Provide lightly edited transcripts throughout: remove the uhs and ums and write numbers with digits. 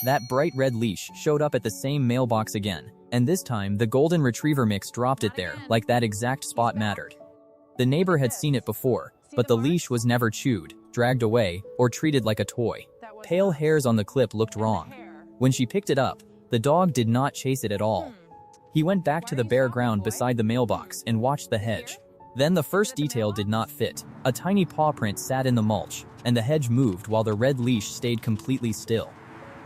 That bright red leash showed up at the same mailbox again, and this time the golden retriever mix dropped it there like that exact spot mattered. The neighbor had seen it before, but the leash was never chewed, dragged away, or treated like a toy. Pale hairs on the clip looked wrong. When she picked it up, the dog did not chase it at all. He went back to the bare ground beside the mailbox and watched the hedge. Then the first detail did not fit. A tiny paw print sat in the mulch, and the hedge moved while the red leash stayed completely still.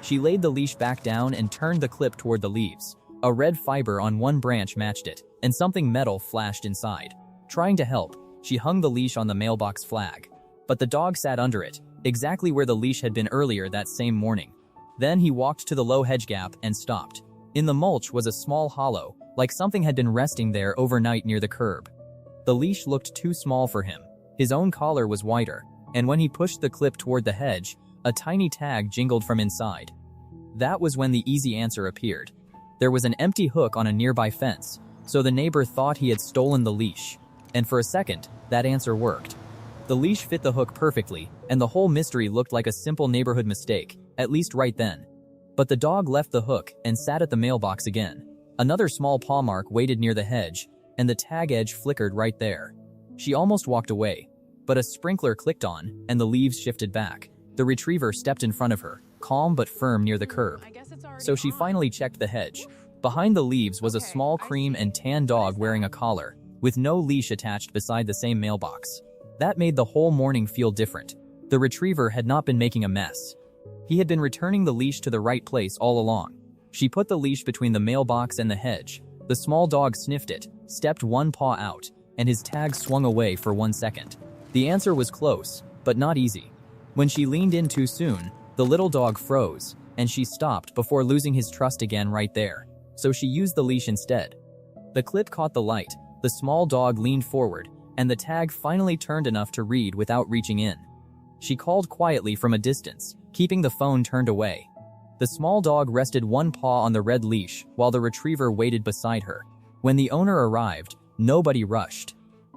She laid the leash back down and turned the clip toward the leaves. A red fiber on one branch matched it, and something metal flashed inside. Trying to help, she hung the leash on the mailbox flag. But the dog sat under it, exactly where the leash had been earlier that same morning. Then he walked to the low hedge gap and stopped. In the mulch was a small hollow, like something had been resting there overnight near the curb. The leash looked too small for him. His own collar was wider, and when he pushed the clip toward the hedge, a tiny tag jingled from inside. That was when the easy answer appeared. There was an empty hook on a nearby fence, so the neighbor thought he had stolen the leash. And for a second, that answer worked. The leash fit the hook perfectly, and the whole mystery looked like a simple neighborhood mistake, at least right then. But the dog left the hook and sat at the mailbox again. Another small paw mark waited near the hedge, and the tag edge flickered right there. She almost walked away, but a sprinkler clicked on, and the leaves shifted back. The retriever stepped in front of her, calm but firm near the curb. So she finally checked the hedge. Behind the leaves was a small cream and tan dog wearing a collar, with no leash attached beside the same mailbox. That made the whole morning feel different. The retriever had not been making a mess. He had been returning the leash to the right place all along. She put the leash between the mailbox and the hedge. The small dog sniffed it, stepped one paw out, and his tag swung away for 1 second. The answer was close, but not easy. When she leaned in too soon, the little dog froze, and she stopped before losing his trust again right there. So she used the leash instead. The clip caught the light, the small dog leaned forward, and the tag finally turned enough to read without reaching in. She called quietly from a distance, keeping the phone turned away. The small dog rested one paw on the red leash while the retriever waited beside her. When the owner arrived, nobody rushed.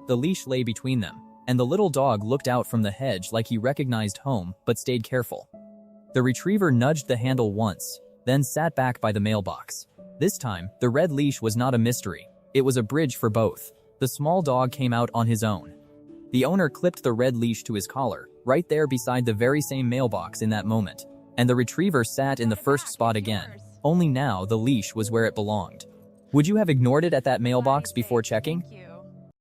The leash lay between them, and the little dog looked out from the hedge like he recognized home but stayed careful. The retriever nudged the handle once, then sat back by the mailbox. This time, the red leash was not a mystery. It was a bridge for both. The small dog came out on his own. The owner clipped the red leash to his collar, right there beside the very same mailbox in that moment. And the retriever sat in the first spot again, only now the leash was where it belonged. Would you have ignored it at that mailbox before checking?